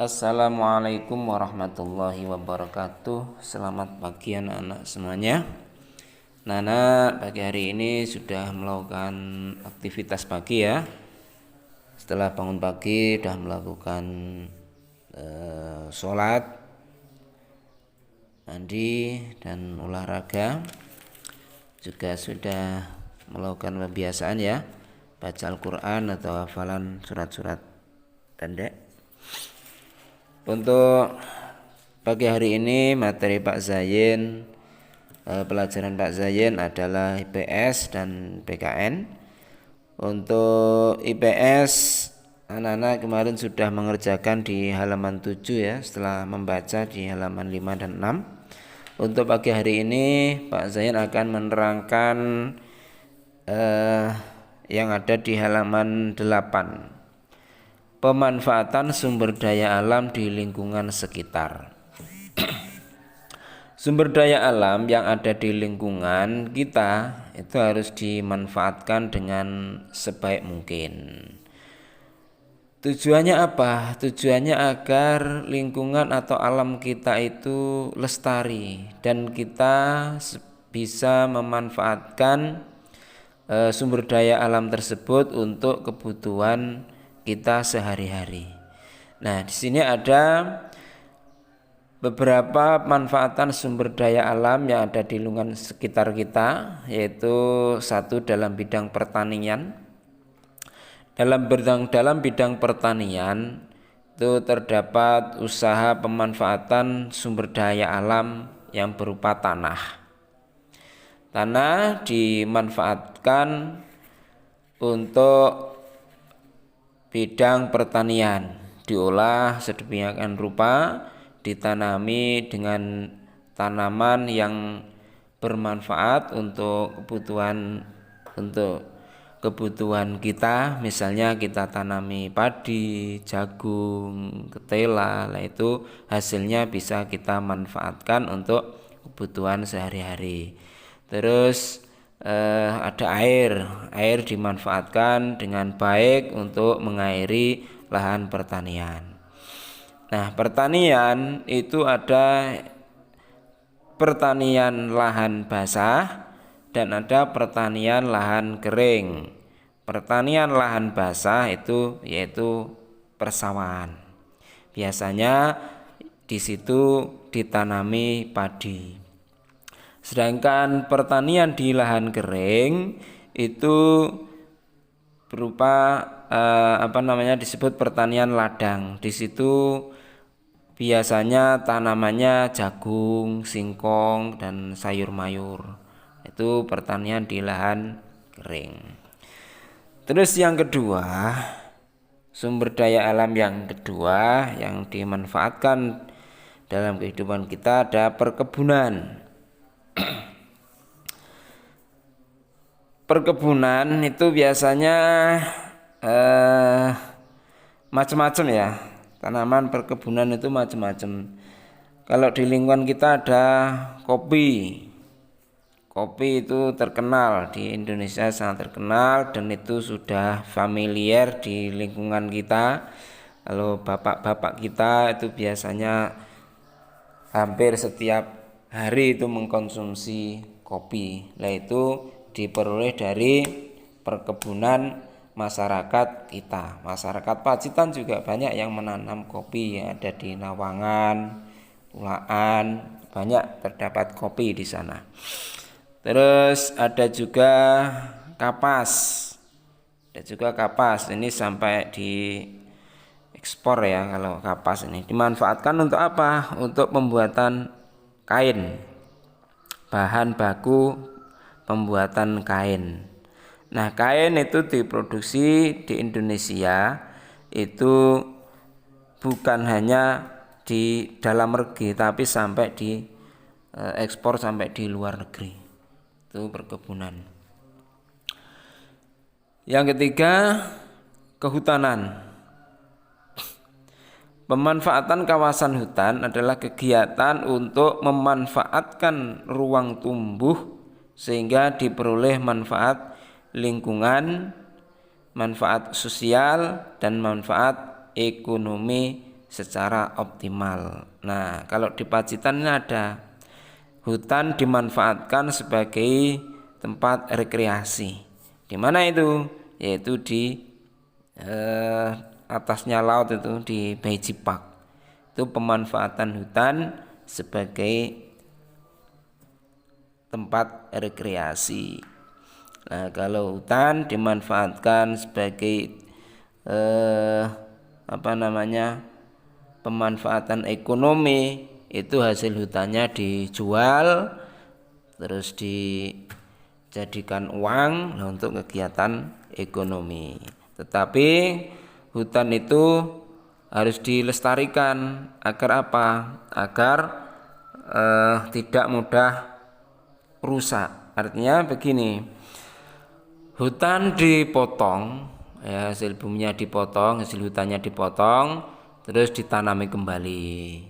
Assalamualaikum warahmatullahi wabarakatuh. Selamat pagi anak-anak semuanya. Nana pagi hari ini sudah melakukan aktivitas pagi ya. Setelah bangun pagi sudah melakukan sholat, mandi dan olahraga. Juga sudah melakukan pembiasaan ya, baca Al-Quran atau hafalan surat-surat pendek. Untuk pagi hari ini materi Pak Zain, pelajaran Pak Zain adalah IPS dan PKN. Untuk IPS anak-anak kemarin sudah mengerjakan di halaman 7 ya, setelah membaca di halaman 5 dan 6. Untuk pagi hari ini Pak Zain akan menerangkan yang ada di halaman 8. Pemanfaatan sumber daya alam di lingkungan sekitar. Sumber daya alam yang ada di lingkungan kita itu harus dimanfaatkan dengan sebaik mungkin. Tujuannya apa? Tujuannya agar lingkungan atau alam kita itu lestari dan kita bisa memanfaatkan sumber daya alam tersebut untuk kebutuhan kita sehari-hari. Nah, di sini ada beberapa manfaatan sumber daya alam yang ada di lingkungan sekitar kita, yaitu satu dalam bidang pertanian. Dalam bidang pertanian itu terdapat usaha pemanfaatan sumber daya alam yang berupa tanah. Tanah dimanfaatkan untuk bidang pertanian, diolah sedemikian rupa, ditanami dengan tanaman yang bermanfaat untuk kebutuhan kita. Misalnya kita tanami padi, jagung, ketela, itu hasilnya bisa kita manfaatkan untuk kebutuhan sehari-hari. Terus ada air dimanfaatkan dengan baik untuk mengairi lahan pertanian. Nah, pertanian itu ada pertanian lahan basah dan ada pertanian lahan kering. Pertanian lahan basah itu yaitu persawahan. Biasanya di situ ditanami padi. Sedangkan pertanian di lahan kering itu berupa disebut pertanian ladang. Di situ biasanya tanamannya jagung, singkong dan sayur mayur. Itu pertanian di lahan kering. Terus yang kedua, sumber daya alam yang kedua yang dimanfaatkan dalam kehidupan kita ada perkebunan. Perkebunan itu biasanya macam-macam ya. Tanaman perkebunan itu macam-macam. Kalau di lingkungan kita ada kopi. Kopi itu terkenal di Indonesia, sangat terkenal dan itu sudah familiar di lingkungan kita. Kalau bapak-bapak kita itu biasanya hampir setiap hari itu mengkonsumsi kopi. Nah, itu diperoleh dari perkebunan masyarakat kita. Masyarakat Pacitan juga banyak yang menanam kopi, yang ada di Nawangan, Tulaan, banyak terdapat kopi di sana. Terus ada juga kapas. Ini sampai di ekspor ya. Kalau kapas ini dimanfaatkan untuk apa? Untuk pembuatan kain, bahan baku pembuatan kain. Nah, kain itu diproduksi di Indonesia itu bukan hanya di dalam negeri tapi sampai di ekspor sampai di luar negeri. Itu perkebunan. Yang ketiga, kehutanan. Pemanfaatan kawasan hutan adalah kegiatan untuk memanfaatkan ruang tumbuh sehingga diperoleh manfaat lingkungan, manfaat sosial, dan manfaat ekonomi secara optimal. Nah, kalau di Pacitan ini ada hutan dimanfaatkan sebagai tempat rekreasi. Di mana itu? Yaitu di atasnya laut itu di Beiji Park. Itu pemanfaatan hutan sebagai tempat rekreasi. Nah, kalau hutan dimanfaatkan sebagai pemanfaatan ekonomi, itu hasil hutannya dijual terus dijadikan uang untuk kegiatan ekonomi. Tetapi hutan itu harus dilestarikan agar apa? Agar tidak mudah rusak. Artinya begini, hutan dipotong, ya, hasil buminya dipotong, hasil hutannya dipotong, terus ditanami kembali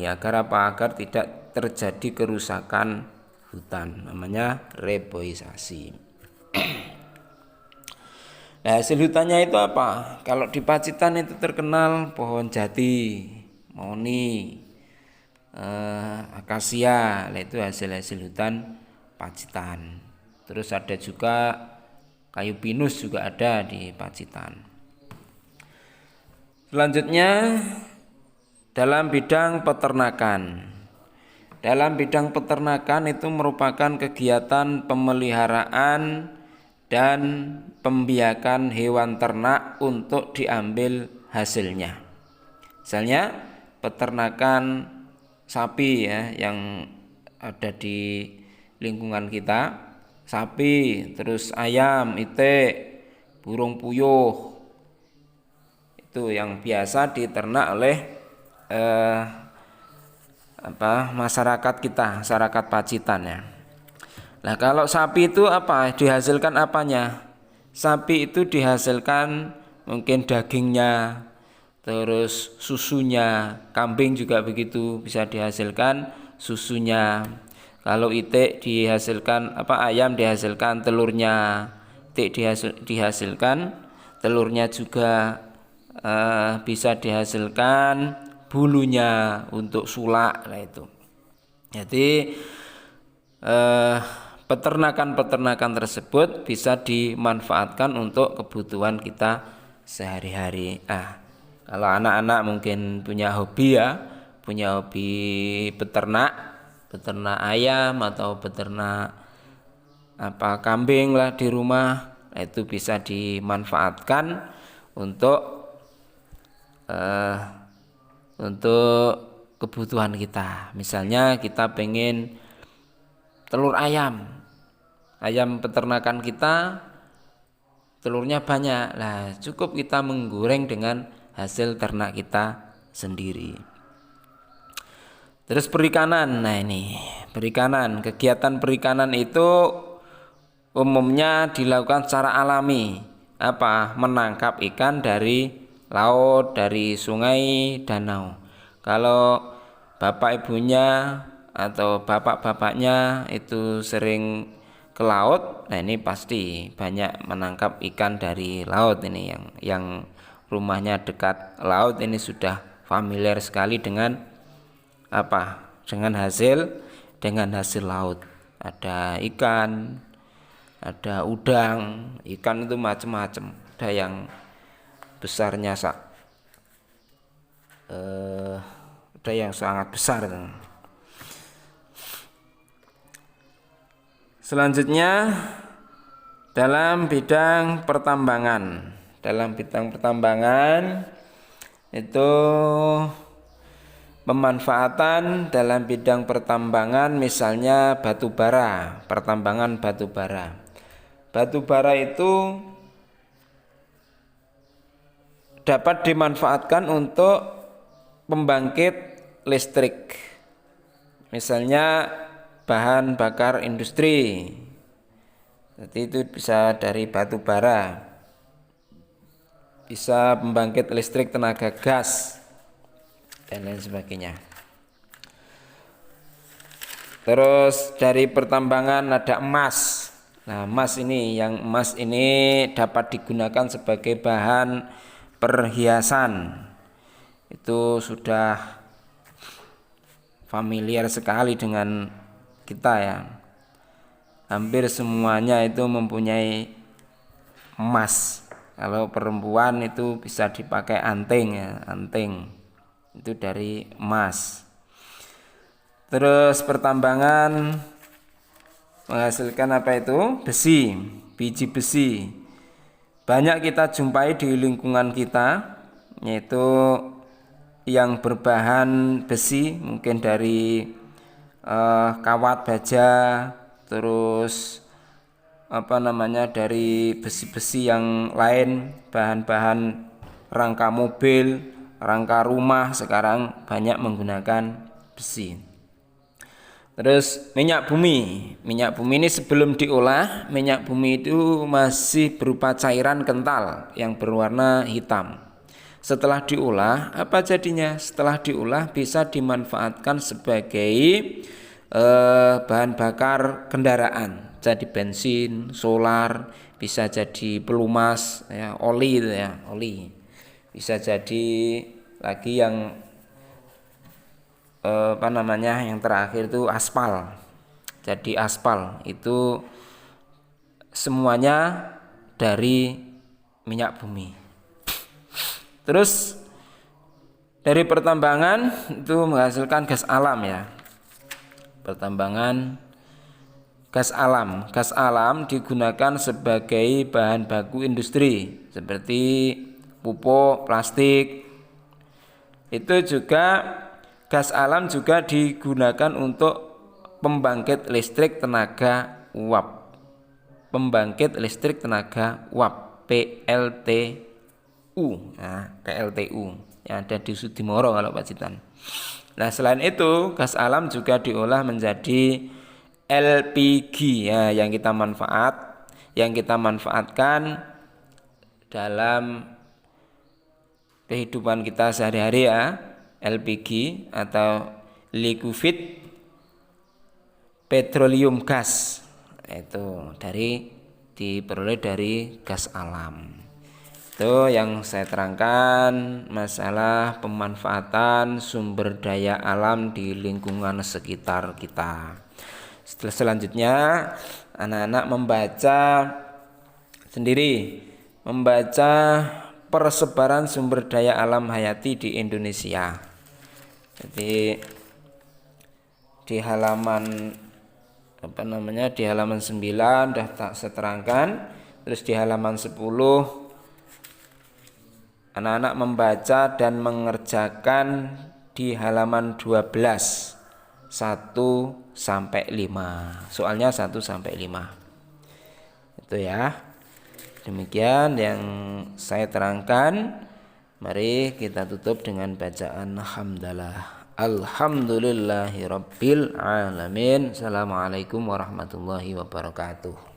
agar apa? Agar tidak terjadi kerusakan hutan, namanya reboisasi. Nah, hasil hutannya itu apa? Kalau di Pacitan itu terkenal pohon jati, moni, akasia. Nah, itu hasil hutan Pacitan. Terus ada juga kayu pinus juga ada di Pacitan. Selanjutnya dalam bidang peternakan. Dalam bidang peternakan itu merupakan kegiatan pemeliharaan dan pembiakan hewan ternak untuk diambil hasilnya. Misalnya peternakan sapi, ya, yang ada di lingkungan kita, sapi, terus ayam, itik, burung puyuh, itu yang biasa diternak oleh masyarakat kita, masyarakat Pacitan, ya. Nah, kalau sapi itu apa? Dihasilkan apanya? Sapi itu dihasilkan mungkin dagingnya, terus susunya. Kambing juga begitu, bisa dihasilkan susunya. Kalau itik dihasilkan ayam dihasilkan telurnya. Itik dihasilkan telurnya juga, bisa dihasilkan bulunya untuk sulak. Nah, itu. Jadi peternakan tersebut bisa dimanfaatkan untuk kebutuhan kita sehari-hari. Kalau anak-anak mungkin punya hobi peternak ayam atau peternak kambing lah di rumah, itu bisa dimanfaatkan untuk kebutuhan kita. Misalnya kita pengen telur ayam peternakan kita telurnya banyak, lah cukup kita menggoreng dengan hasil ternak kita sendiri. Terus perikanan. Nah, ini perikanan, kegiatan perikanan itu umumnya dilakukan secara alami, menangkap ikan dari laut, dari sungai, danau. Kalau bapak ibunya atau bapak-bapaknya itu sering ke laut, nah ini pasti banyak menangkap ikan dari laut. Ini yang rumahnya dekat laut ini sudah familiar sekali dengan dengan hasil laut. Ada ikan, ada udang. Ikan itu macam-macam, ada yang besarnya ada yang sangat besar. Selanjutnya dalam bidang pertambangan. Dalam bidang pertambangan itu pemanfaatan dalam bidang pertambangan, misalnya batu bara, pertambangan batu bara. Batu bara itu dapat dimanfaatkan untuk pembangkit listrik. Misalnya bahan bakar industri, jadi itu bisa dari batu bara, bisa pembangkit listrik tenaga gas dan lain sebagainya. Terus dari pertambangan ada emas. Nah, emas ini dapat digunakan sebagai bahan perhiasan. itu sudah familiar sekali dengan kita ya. Hampir semuanya itu mempunyai emas. Kalau perempuan itu bisa dipakai anting ya, anting itu dari emas. Terus pertambangan menghasilkan apa itu? Besi, biji besi. Banyak kita jumpai di lingkungan kita, yaitu yang berbahan besi, mungkin dari kawat baja, terus dari besi-besi yang lain, bahan-bahan rangka mobil, rangka rumah sekarang banyak menggunakan besi. Terus minyak bumi ini sebelum diolah, minyak bumi itu masih berupa cairan kental yang berwarna hitam. Setelah diolah, apa jadinya? Setelah diolah bisa dimanfaatkan sebagai bahan bakar kendaraan, jadi bensin, solar, bisa jadi pelumas ya, oli itu ya, oli. Bisa jadi lagi yang yang terakhir itu aspal. Jadi aspal itu semuanya dari minyak bumi. Terus dari pertambangan itu menghasilkan gas alam ya. Pertambangan gas alam. Gas alam digunakan sebagai bahan baku industri seperti pupuk, plastik. Itu juga gas alam juga digunakan untuk pembangkit listrik tenaga uap. Pembangkit listrik tenaga uap PLTU. Nah, PLTU yang ada di Sudimoro kalau Pacitan. Nah, selain itu gas alam juga diolah menjadi LPG ya, yang kita manfaatkan dalam kehidupan kita sehari-hari ya. LPG atau liquefied petroleum gas, itu diperoleh dari gas alam. Itu yang saya terangkan masalah pemanfaatan sumber daya alam di lingkungan sekitar kita. Selanjutnya anak-anak membaca persebaran sumber daya alam hayati di Indonesia. Jadi di halaman 9 dah tak seterangkan. Terus di halaman 10 anak-anak membaca dan mengerjakan di halaman 12 1 sampai 5. Soalnya 1 sampai 5. Itu ya. Demikian yang saya terangkan. Mari kita tutup dengan bacaan hamdalah. Alhamdulillahirabbil alamin. Assalamualaikum warahmatullahi wabarakatuh.